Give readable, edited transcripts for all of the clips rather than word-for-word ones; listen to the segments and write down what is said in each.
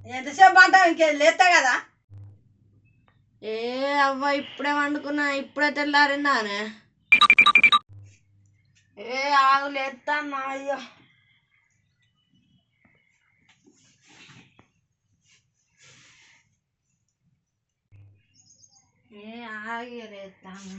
ఎంతసేపు అంటావు ఇంకేం లేస్తా కదా. ఏ అవ్వ ఇప్పుడే వండుకున్నా, ఇప్పుడే తెల్లారిందానే. ఏ ఆగు లేస్తాన్నా. అయ్యో ఏ ఆగి లేస్తాను.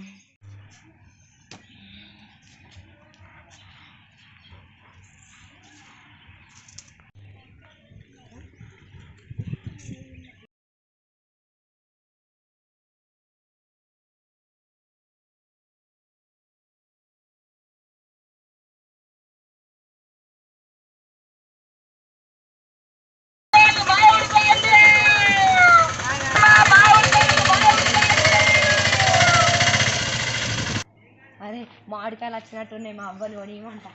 అరే మామిడికాయలు వచ్చినట్టున్నాయి, మా అవ్వలు కొనియమంట.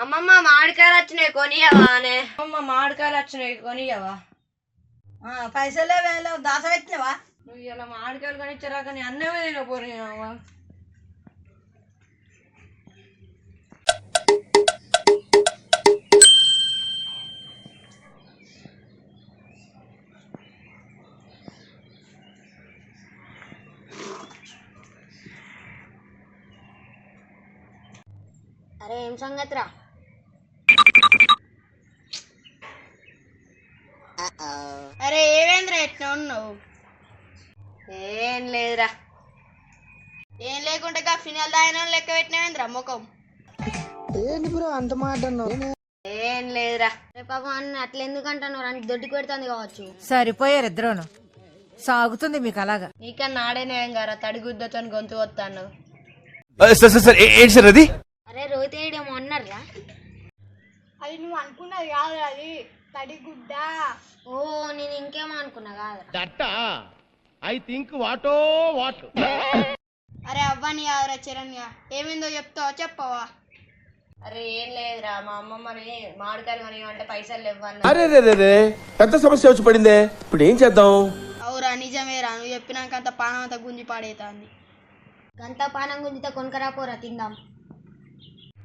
అమ్మమ్మ మామిడికాయలు వచ్చినాయి కొనియవా అనే. అమ్మ మామిడికాయలు వచ్చినాయి కొనియవా. పైసలే వేళ దాస పెట్టినవా? నువ్వు ఇలా మామిడికాయలు కొనిచ్చారా కానీ అన్నమే తినపోయినావా. అరే ఏం సంగతిరా? అరే ఏవేంద్ర ఎట్లా ఉన్నావు? ఏం లేదురా. ఏం లేకుంటే గా ఫినాల్ దాయన లెక్క పెట్టినవేంద్ర ముఖం? ఏంటి బ్రో అంత మాట అన్నావు? ఏం లేదురా. పాపం అన్న అట్లా ఎందుకంటున్నారు అని దొడ్డికి పెడుతుంది కావచ్చు. సరిపోయారు ఇద్దరును. సాగుతుంది మీకు అలాగా. నీకన్నా ఆడేనే ఏం గారా తడిగుద్దతో గొంతు వస్తాను. అరే రోహిత్ ఏమో అన్నారా? అది నువ్వు అనుకున్నది కాదు, అది తడిగుడ్డ. ఓ నేను ఇంకేమో అనుకున్నా కాదు. అరే అవ్వని కాదురా చరణ్య, ఏమైందో చెప్తావా చెప్పవా? అరే ఏం లేదురా, మా అమ్మమ్మని మామిడికాయలు కొనియమంటే పైసలు ఇవ్వను. అరే పెద్ద సమస్య వచ్చి పడిందే, ఇప్పుడు ఏం చేద్దాం? అవురా నిజమేరా, నువ్వు చెప్పినాక అంత పానం అంతా గుంజి పాడైతుంది. గంత పానం గుంజితే కొనుకరా పోరా తిందాం.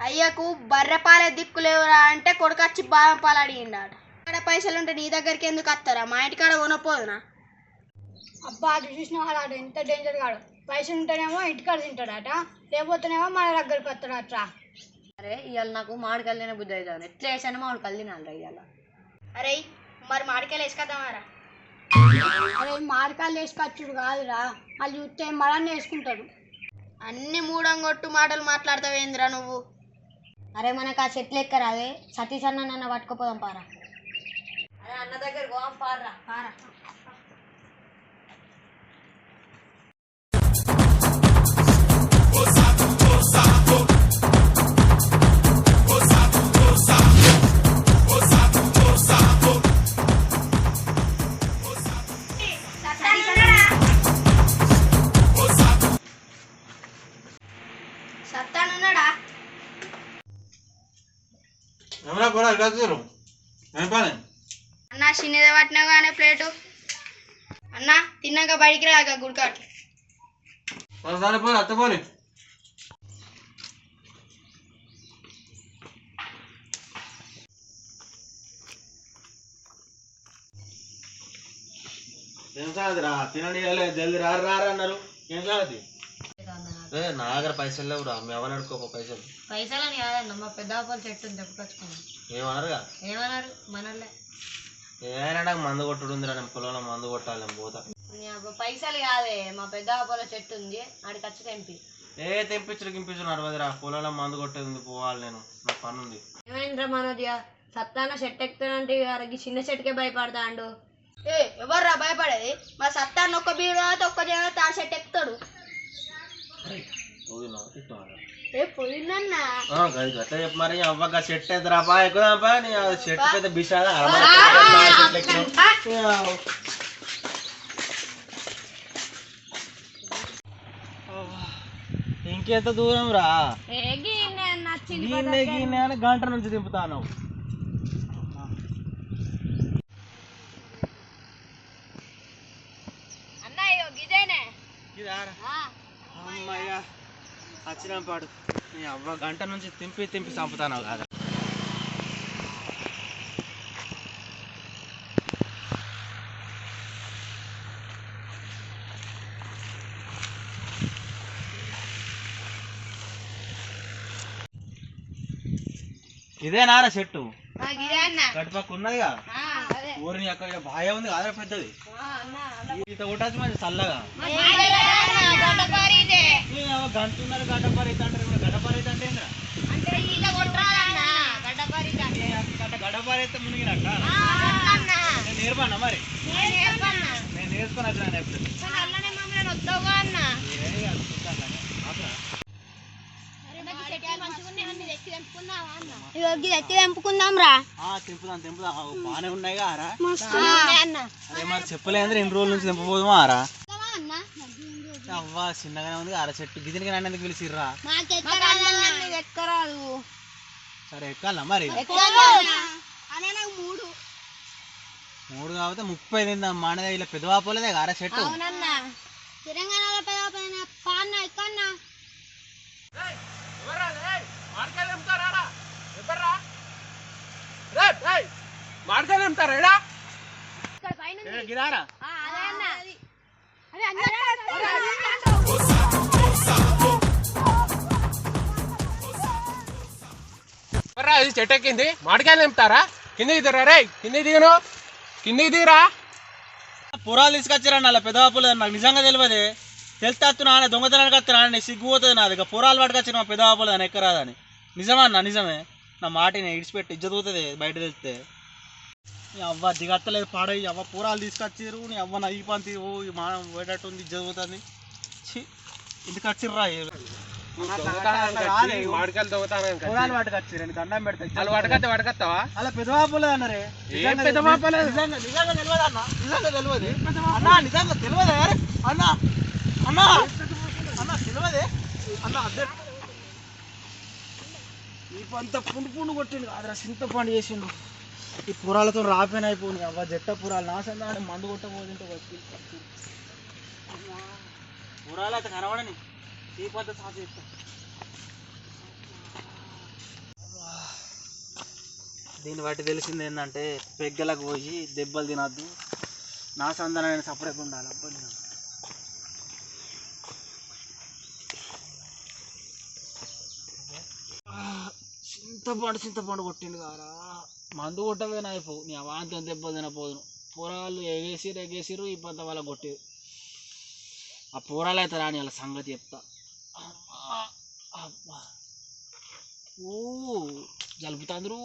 అయ్యకు బర్రెపాలే దిక్కులేవురా అంటే కొడుకొచ్చి బాదం పాలు అడిగిండాట. ఇక్కడ పైసలు ఉంటే నీ దగ్గరికి ఎందుకు వస్తారా? మా ఇంటికాడ కొనపోదునా? అబ్బా అది చూసిన వాడు ఎంత డేంజర్ కాడు. పైసలు ఉంటేనేమో ఇంటికాడ తింటాడట, లేకపోతేనేమో మన దగ్గరికి వస్తాడట. అరే ఇవాళ నాకు మామిడికాయలు తినే బుద్ధి అవుతాను. ఎట్లా వేసాను మామిడికాయలు తినాలిరా ఇవాళ. అరే మరి మామిడికాయలు వేసుకొద్దామారా? అరే మామిడికాయలు వేసుకొచ్చుడు కాదురా, వాళ్ళు చూస్తే మళ్ళీ వేసుకుంటాడు. అన్ని మూడంగొట్టు మాటలు మాట్లాడతావేంద్రా నువ్వు? అరే మనకు ఆ చెట్లు ఎక్కరాదే, సతీష్ అన్న నన్ను పట్టుకుపోదాం పారా. అరే అన్న దగ్గర గోం పారా. సత్తానున్నాడా? అన్న చిన్నది పట్టినావు కానీ ప్లేటు. అన్న తిన్నాక బయటికి రాగా గుడికాటు. ఏం సాగదిరా తినండి జల్దీ రారన్నారు. ఏం సాగది? నా దగ్గర పైసలు లేవురా, మీ ఎవరు అడుకోక పైసలు. పైసలని కాదన్న, మా పెద్ద అప్పలు చెట్టు తెప్పుకొచ్చుకున్నాం. ఏమన్నారుగా? ఏమన్నారు మనల్లే. ఏమైనా నాకు మందు కొట్టుడు ఉందిరా, నేను పొలంలో మందు కొట్టాలి, నేను పోతా. పైసలు కాదే, మా పెద్ద అప్పల చెట్టు ఉంది, ఆడికి వచ్చి తెంపి. తెంపించరు గింపించరు నడవదిరా, పొలంలో మందు కొట్టేది ఉంది, పోవాలి నేను, నాకు పని ఉంది. ఏమైందిరా మనోజ్య, సత్తాన చెట్టు ఎక్కుతానంటే చిన్న చెట్టుకే భయపడతా అండు. ఎవర్రా భయపడేది? మా సత్తాన్ని ఒక్క బీరు ఒక్క జన తా చెట్టు ఎక్కుతాడు. పోయిందన్నా అట్లా చెప్పు మరి. అవ్వగా చెట్టు ఎదురాపా ఎక్కుదాపా, చెట్టు పెద్ద బిషాదా ఇంకెంత దూరం రా? గంట నుంచి దింపుతాను. అన్నయ్యో గిదేనే. అమ్మయ్య వచ్చిన పాడు నీ అవ్వ గంట నుంచి తింపి తింపి చంపుతాను కాదా. ఇదేనారా చెట్టు గడిపక్క ఉన్నదిగా ఊరిని అక్కడ బాగా ఉంది కాదా పెద్దది ఈత కొట్టచ్చు మరి చల్లగా గంటున్నారు గడ్డపారి అయితే అంటారు ఇప్పుడు గడ్డపారి అయితే అంటే గడ్డపారి అయితే మునిగినట్ట నేను నేర్పన్నా మరి నేను నేర్చుకుని వచ్చిన ఎప్పుడు తెంపుకుందాం రా. తెంపుదాం తెంపుదాం బాగానే ఉన్నాయి రా. అరే మరి చెప్పలేదు 2 రోజుల నుంచి తెంపబోదుమా రా. అవ్వ చిన్నగానే ఉంది అర చెట్టు గిదినికి నన్ను ఎందుకు పిలిచిర్రా. సరే ఎక్కాలా మరి 3 కాబట్టి 30 తిందాం మానదే ఇలా పెద్దవాపోలేదే అర చెట్టు. తెలంగాణలో గిరారా ఇది చెట్టు ఎక్కింది మామిడికాయలు నింపుతారా కిందికి దిగరా రే కిందికి దిగను కిందికి దిగరా పురాలు తీసుకొచ్చారన్న అలా పెద్దవాపోలేదు నాకు నిజంగా తెలియదే తెలుస్తున్నా దొంగతనానికి వస్తున్నా సిగ్గుపోతుంది నాది ఇక పురాలు పట్టుకొచ్చిన మా పెద్దవాపోలేదు అని ఎక్కరాదని నిజమన్నా నిజమే నా మాటని ఇడిచిపెట్టి ఇజ్జతవుతుంది బయట తెలిస్తే. నీ అవ్వ దిగత్తలేదు పాడై అవ్వ పూరాలు తీసుకొచ్చారు నీ అవ్వ నా ఈ పంతి మానం పోయేటట్టు ఉంది ఇజ్జతవుతుంది ఎందుకు వచ్చిర్రా మామిడికాయలు దొంగతాను పూరాలు పట్టుకొచ్చారు దండం పెడతా పడకత్తావా అలా పెద్దవాపోలేదు అన్నారే పెద్ద నిజంగా తెలియదు అన్న నిజంగా తెలియదు అన్నా నిజంగా తెలియదు అన్నా అన్నా అన్నా తెలియదే అన్న అదే ఈ పంత పుండు పుండు కొట్టిండు కాదురా చింతపండు చేసిండు ఈ పురాలతో రాపోయిన అయిపోయింది అవ్వ జట్ట పురాలు నాశంగా మందు కొట్టబోతుంటే వచ్చి పురాలు అయితే కనబడని ఈ పంత సాగు చేస్తా. దీన్ని బట్టి తెలిసింది ఏంటంటే పెగ్గలకు పోయి దెబ్బలు తినద్దు నా సందనమైన సపరేట్ ఉండాలి అబ్బాయి. చింతపండు కొట్టిండు కారా మందు కొట్టవేనా అయిపోవు నీ అవాంతం దెబ్బలు తినపోదును. పూరాలు ఎగేసిరు ఈ పంత వాళ్ళ కొట్టేది ఆ పూరాలు అయితే రాని వాళ్ళ సంగతి చెప్తా. అబ్బా ఓ జలుపుతాందరు.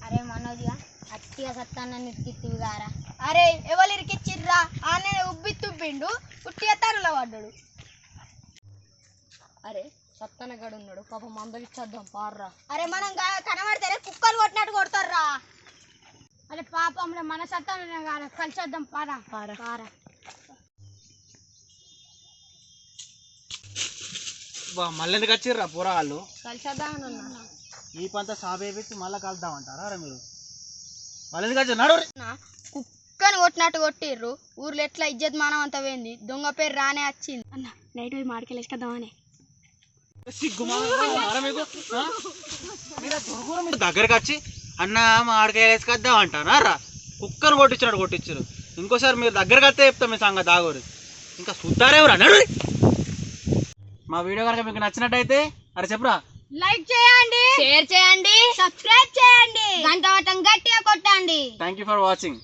అరే మనోజ్గా అట్టిగా సత్తాన్ని ఇరికిత్తివి గారా. అరే ఎవరు ఇరికిచ్చిర్రా ఆనే ఉబ్బి తుబ్బిండు ఉట్టిగా తరుల పడ్డాడు. అరే సత్తనగాడు ఉన్నాడు పాప మందకి ఇచ్చేద్దాం పార్రా. అరే మనం కనబడితే కుక్కలు కొట్టినట్టు కొడతారా. అరే పాపంలో మన సత్తాను కాదు కలిసేద్దాం పారా పారా మళ్ళీ ఎందుకు వచ్చిర్రా పూరాళ్ళు కలిసేద్దామని ఉన్నా. ఈ పంత సాబేపెట్టి మళ్ళీ కలుద్దామంటారా రా మీరు మళ్ళీ ఎందుకు వచ్చారు నడు. కుక్కని కొట్టినట్టు కొట్టిర్రు ఊర్లో ఎట్లా ఇజ్జత్ మానం అంత పోయింది. దొంగ పేరు రానే వచ్చింది అన్న నైట్ పోయి మాడికెళ్ళి వేసుకొద్దామని. మీరు దగ్గరకు వచ్చి అన్న మామిడికాయలు వేసుకొద్దాం అంటారా రా. కుక్కను కొట్టించారు ఇంకోసారి మీరు దగ్గరకు వస్తే చెప్తాం మీ సంగతి ఆగోరు ఇంకా చూద్దారేమరా నడు. మా వీడియో కనుక మీకు నచ్చినట్టయితే అరే చెప్పురా లైక్ చేయండి, షేర్ చేయండి, సబ్స్క్రైబ్ చేయండి, గంట బటన్ గట్టిగా కొట్టండి. Thank you for watching.